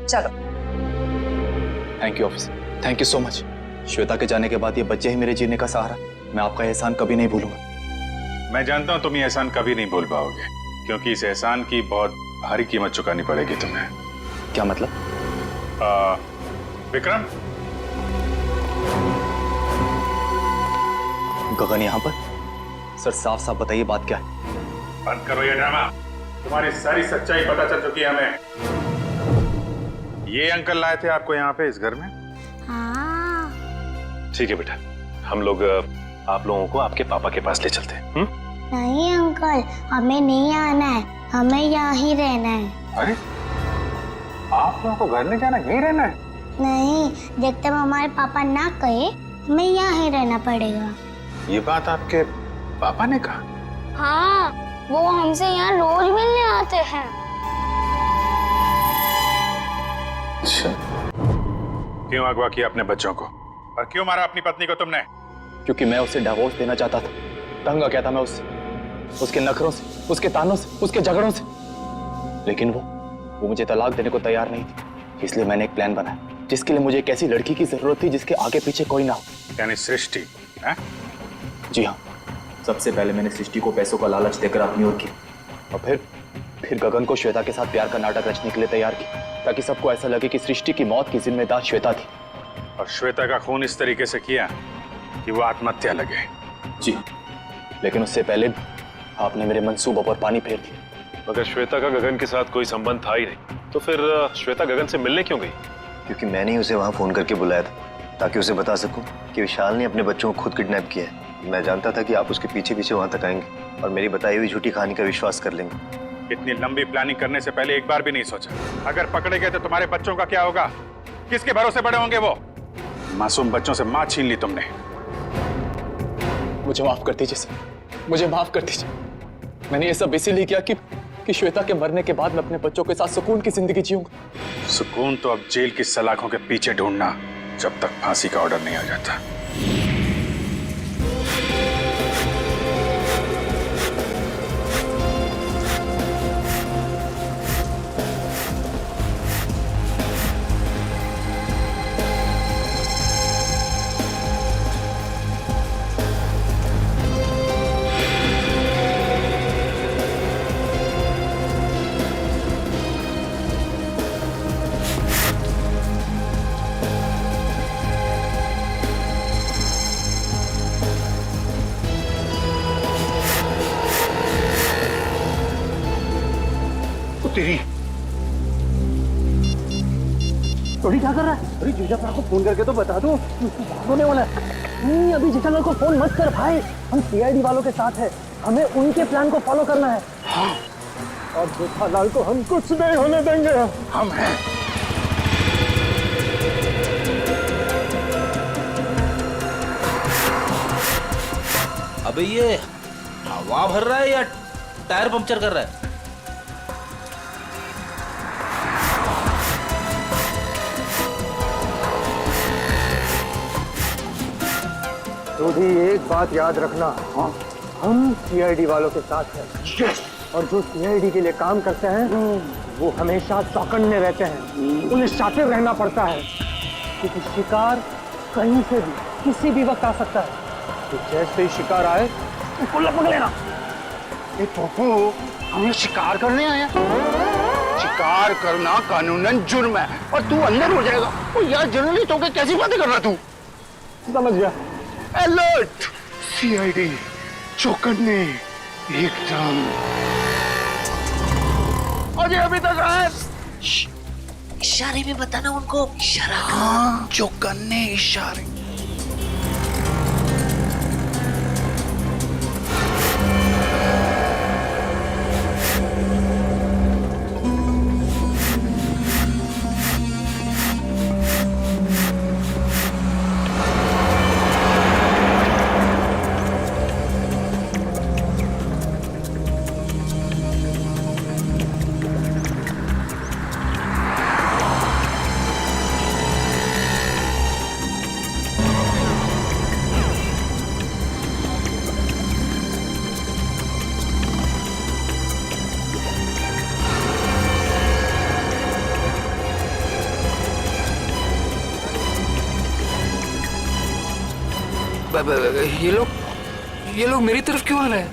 चलो। Thank you officer, thank you so much. Shweta के जाने के बाद ये बच्चे ही मेरे जीने का सहारा। मैं आपका एहसान कभी नहीं भूलूंगा। मैं जानता हूं तुम ये एहसान कभी नहीं भूल पाओगे, क्योंकि इस एहसान की बहुत भारी कीमत चुकानी पड़ेगी तुम्हें। क्या मतलब? विक्रम, गगन यहाँ पर? सर साफ साफ बताइए बात क्या है? बंद करो ये ड्रामा। तुम्हारी सारी सच्चाई पता चल चुकी है हमें। ये अंकल लाए थे आपको यहाँ पे इस घर में? हाँ। ठीक है बेटा, हम लोग आप लोगों को आपके पापा के पास ले चलते हैं। नहीं अंकल, हमें नहीं आना है, हमें यहाँ ही रहना है। अरे आप लोगों को घर नहीं जाना, यहीं रहना है? नहीं, जब तक हमारे पापा ना कहे हमें यहाँ ही रहना पड़ेगा। ये बात आपके पापा ने कहा? हाँ, वो हमसे यहाँ रोज मिलने आते हैं। अच्छा, क्यों अगवा किया अपने बच्चों को और क्यों मारा अपनी पत्नी को तुमने? क्योंकि मैं उसे डिवोर्स देना चाहता था। तंग आ गया था मैं उससे, उसके नखरों से, उसके तानों से, उसके झगड़ों से। लेकिन वो मुझे तलाक देने को तैयार नहीं थी। इसलिए मैंने एक प्लान बनाया जिसके लिए मुझे एक ऐसी लड़की की जरूरत थी जिसके आगे पीछे कोई ना हो। यानी सृष्टि है? जी हाँ, सबसे पहले मैंने सृष्टि को पैसों का लालच देकर अपनी ओर की और फिर गगन को श्वेता के साथ प्यार का नाटक रचने के लिए तैयार किया, ताकि सबको ऐसा लगे कि सृष्टि की मौत की जिम्मेदार श्वेता थी। और श्वेता का खून इस तरीके से किया कि वो आत्महत्या लगे। जी, लेकिन उससे पहले आपने मेरे मंसूबों पर पानी फेर दिया। मगर श्वेता का गगन के साथ कोई संबंध था ही नहीं, तो फिर श्वेता गगन से मिलने क्यों गई? क्योंकि मैंने ही उसे वहां फोन करके बुलाया था ताकि उसे बता सकूं कि विशाल ने अपने बच्चों को खुद किडनैप किया है। मैं जानता था कि आप उसके पीछे पीछे वहां तक आएंगे और मेरी बताई हुई झूठी कहानी का विश्वास कर लेंगे। इतनी लंबी प्लानिंग करने से पहले एक बार भी नहीं सोचा, अगर पकड़े गए तो तुम्हारे बच्चों का क्या होगा? किसके भरोसे बड़े होंगे वो? मासूम बच्चों से मां छीन ली तुमने। मुझे माफ कर दीजिए सर, मुझे माफ कर दीजिए। मैंने ये सब इसीलिए किया कि श्वेता के मरने के बाद मैं अपने बच्चों के साथ सुकून की जिंदगी जीऊंगा। सुकून तो अब जेल की सलाखों के पीछे ढूंढना, जब तक फांसी का ऑर्डर नहीं आ जाता। तेरी थोड़ी क्या कर रहा है? अरे जेठालाल को फोन करके तो बता दो, होने वाला है। नहीं, अभी जेठालाल को फोन मत कर भाई, हम सीआईडी वालों के साथ हैं, हमें उनके प्लान को फॉलो करना है। हाँ। और जेठालाल को हम कुछ नहीं होने देंगे। हम हैं। अबे ये हवा भर रहा है या टायर पंक्चर कर रहा है? तो भी एक बात याद रखना, हम सीआईडी वालों के साथ हैं और जो सीआईडी के लिए काम करते हैं वो हमेशा चौकन्ने रहते हैं, उन्हें शातिर रहना पड़ता है, क्योंकि शिकार कहीं से भी किसी भी वक्त आ सकता है। तो जैसे ही शिकार आए उसको लपक लेना। ए पप्पू, हम लोग शिकार करने आए हैं। शिकार करना कानूनन जुर्म है और तू अंदर हो जाएगा। ओ यार जर्नलिस्ट होकर कैसी बातें कर रहा तू? समझ गया। अलर्ट, सीआईडी चौकन्ने एकदम। अजय अभी तक आए। इशारे में बताना उनको। इशारा हाँ, चौकन्ने इशारे। ये लोग मेरी तरफ क्यों आ रहे हैं?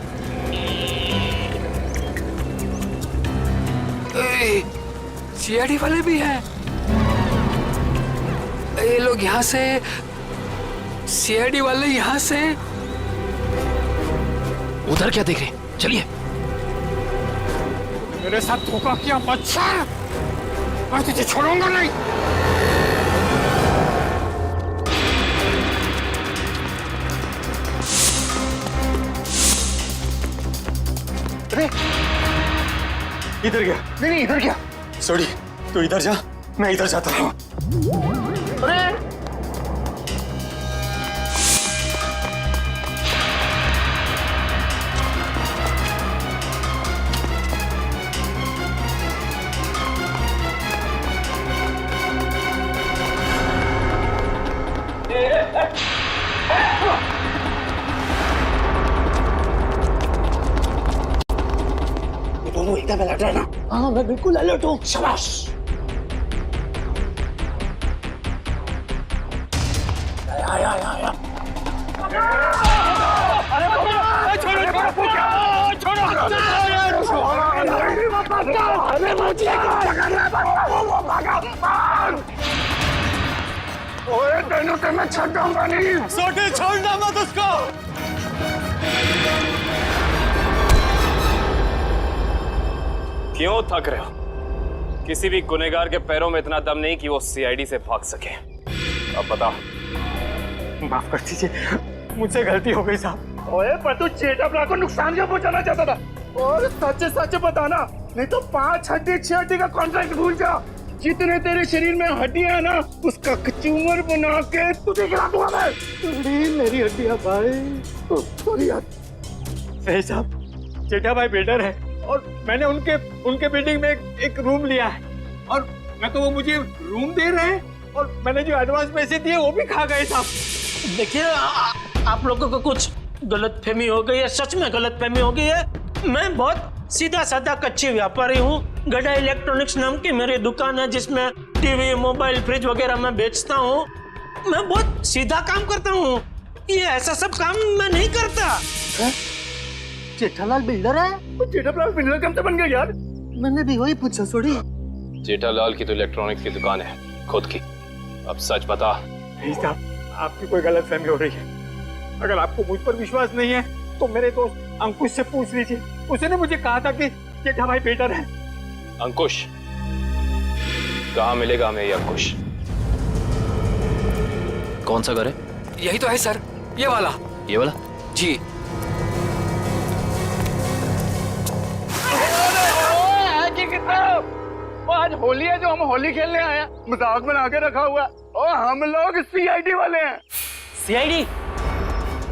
सीआईडी वाले भी हैं। ये लोग यहाँ से, सीआईडी वाले यहाँ से। उधर क्या देख रहे हैं? चलिए। मेरे साथ धोखा किया बच्चा, मैं तुझे छोड़ूंगा नहीं। इधर गया? नहीं इधर क्या? सॉरी, तू इधर जा, मैं इधर जाता हूँ। अरे दोनों एकदम अलर्ट रहना। हाँ मैं बिल्कुल अलर्ट हूँ। शाबाश। आया। ओए तेनों से मैं छूटूंगा नहीं। सोटे छोड़ना मत उसको। क्यों थक रहे हो? किसी भी गुनहगार के पैरों में इतना दम नहीं कि वो सीआईडी से भाग सके। अब बता। माफ कर दीजिए, मुझसे गलती हो गई साहब। ओए पर तू जेठाप्रा को नुकसान क्यों पहुंचाना चाहता था? और सच बताना, नहीं तो 5 हड्डी 6 हड्डी का कॉन्ट्रैक्ट भूल जा। जितने तेरे शरीर में हड्डियां है ना, उसका कचूमर बना के तुझे खिला दूंगा मैं। मेरी हड्डियां भाई। सॉरी यार। सही साहब, जेठा भाई बिल्डर है और मैंने उनके बिल्डिंग में एक रूम लिया है और मैं तो वो मुझे रूम दे रहे हैं और मैंने जो एडवांस पैसे दिए वो भी खा गए साहब। देखिए आप लोगों को कुछ गलतफहमी हो गई है, सच में गलतफहमी हो गई है। मैं बहुत सीधा साधा कच्ची व्यापारी हूँ। गड़ा इलेक्ट्रॉनिक्स नाम की मेरी दुकान है जिसमें टीवी, मोबाइल, फ्रिज वगैरह मैं बेचता हूँ। मैं बहुत सीधा काम करता हूँ, ये ऐसा सब काम मैं नहीं करता। जेठालाल बिल्डर है? जेठालाल बिल्डर कब से बन गया यार? मैंने भी वही पूछा। सॉरी। जेठालाल की तो इलेक्ट्रॉनिक्स की दुकान है खुद की। अब सच बता। नहीं साहब, आपकी कोई गलतफहमी हो रही है। अगर आपको मुझ पर विश्वास नहीं है तो मेरे दोस्त अंकुश से पूछ लीजिए। उसने मुझे कहा था कि जेठा भाई बेटर है। अंकुश? कहाँ मिलेगा हमें ये अंकुश? कौन सा घर है? यही तो है सर, ये वाला। ये वाला? जी। आज होली है जो हम होली खेलने आए हैं, मजाक बना के रखा हुआ है। और हम लोग सीआईडी वाले हैं। सीआईडी?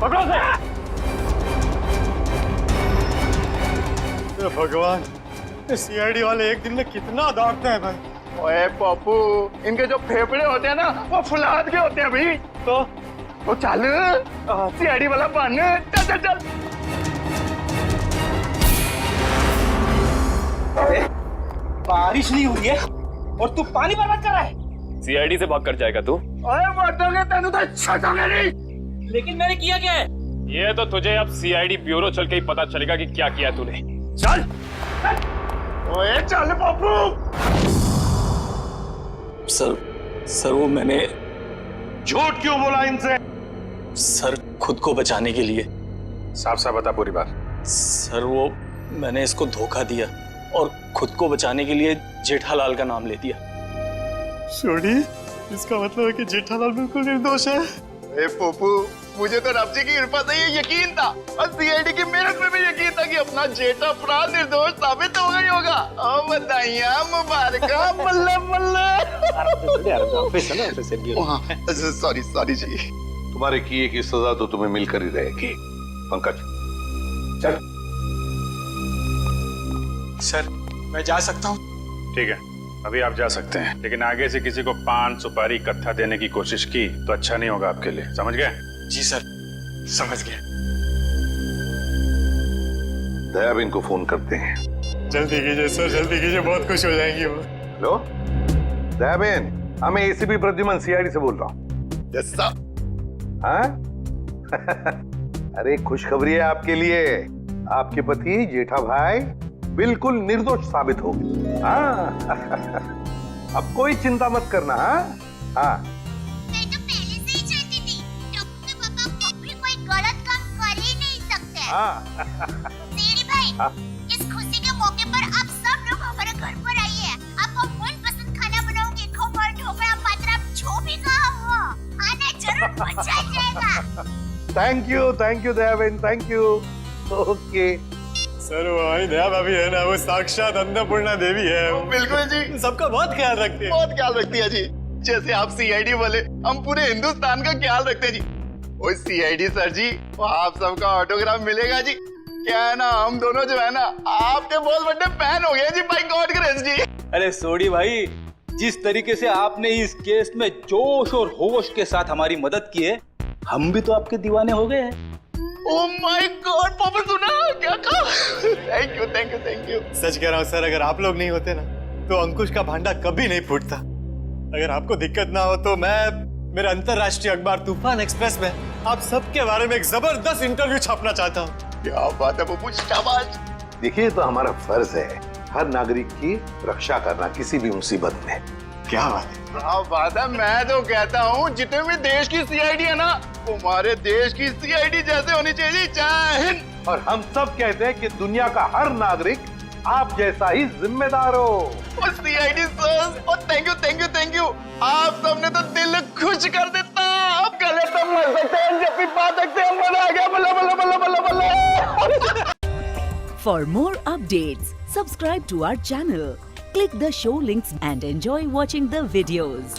पकड़ो से। भगवान, सीआईडी वाले एक दिन में कितना दौड़ते हैं भाई। ओए पप्पू, इनके जो फेफड़े होते हैं ना वो फुलाद के होते हैं भाई। तो चल सीआईडी वाला बन। चल। बारिश नहीं हुई है और तू पानी बर्बाद कर रहा है। सीआईडी से भाग कर जाएगा तू? ओए मर्दोगे तेनू तो छटोगे नहीं। लेकिन मैंने किया क्या है? ये तो तुझे अब सीआईडी ब्यूरो चल के ही पता चलेगा कि क्या किया तूने। चल ओए चल पप्पू। सर वो मैंने झूठ क्यों बोला इनसे? सर खुद को बचाने के लिए। साफ साफ बता पूरी बात। सर वो मैंने इसको धोखा दिया और खुद को बचाने के लिए जेठालाल का नाम ले दिया। सोनी, इसका मतलब है कि जेठालाल बिल्कुल निर्दोष है। ए पप्पू, मुझे तो रब जी की कृपा से ये यकीन था और सीआईडी की मेहनत में भी यकीन था कि अपना जेठा प्रा निर्दोष साबित हो गई होगा। ओ बधाइयां मुबारका, बल्ले बल्ले। सॉरी जी। तुम्हारे किए की सजा तो तुम्हें मिलकर ही रहेगी। पंकज चल। सर मैं जा सकता हूँ? ठीक है, अभी आप जा सकते हैं, लेकिन आगे से किसी को पान सुपारी कत्था देने की कोशिश की तो अच्छा नहीं होगा आपके लिए, समझ गए? जी सर, समझ गए। दयाबेन को फोन करते हैं। जल्दी कीजिए सर, जल्दी कीजिए, बहुत खुश हो जाएंगी वो। हेलो दयाबेन, मैं एसीपी प्रद्युमन सीआईडी से बोल रहा हूँ। Yes sir. हाँ? अरे खुशखबरी है आपके लिए, आपके पति जेठा भाई बिल्कुल निर्दोष साबित हो गए। हाँ अब कोई चिंता मत करना। हाँ मैं तो पहले से ही चाहती थी, टप्पू के पापा कभी कोई गलत काम कर ही नहीं सकते। सीडी भाई, इस खुशी के मौके पर आप सब लोग हमारे घर पर आइए। आपको मनपसंद खाना बनाऊंगी, खमण, ढोकला, पात्रा, जो भी कहा वो आना जरूर, मजा आ जाएगा। Thank you Dayaben, thank you. Okay sir वो आई दया भाभी है ना, वो साक्षात अन्नपूर्णा देवी है। बिल्कुल जी, सबका बहुत ख्याल रखती है। बहुत ख्याल रखती है जी। जैसे आप सीआईडी वाले, हम पूरे हिंदुस्तान का ख्याल रखते हैं जी। ओ सीआईडी सर जी, वो आप सबका ऑटोग्राफ मिलेगा जी। क्या है ना, हम दोनों जो है ना आपके बहुत बड़े फैन हो गए जी, बाय गॉड ग्रेस जी। अरे सोडी भाई, जिस तरीके से आपने इस केस में जोश और होश के साथ हमारी मदद की है, हम भी तो आपके दीवाने हो गए हैं। ओह माय गॉड, पापा सुना क्या कहा? Thank you thank you thank you. सच कह रहा हूँ सर, अगर आप लोग नहीं होते ना तो अंकुश का भांडा कभी नहीं फूटता। अगर आपको दिक्कत ना हो तो मैं मेरे अंतरराष्ट्रीय अखबार तूफान एक्सप्रेस में आप सबके बारे में एक जबरदस्त इंटरव्यू छापना चाहता हूँ। क्या बात है बब्बू, शाबाश। देखिए, तो हमारा फर्ज है हर नागरिक की रक्षा करना किसी भी मुसीबत में। क्या बात है, क्या बात है। मैं तो कहता हूँ जितने भी देश की सीआईडी है ना, हमारे देश की सीआईडी जैसे होनी चाहिए। जय हिंद। और हम सब कहते हैं कि दुनिया का हर नागरिक आप जैसा ही जिम्मेदार हो। और सीआईडी सर, और थैंक यू। आप सबने तो दिल खुश कर देता। आप गले तो मर सकते हैं, जब भी पा सकते हैं, मजा आ गया। बल्ला बल्ला बल्ला बल्ला बल्ला। For more updates, subscribe to our channel, click the show links and enjoy watching the videos.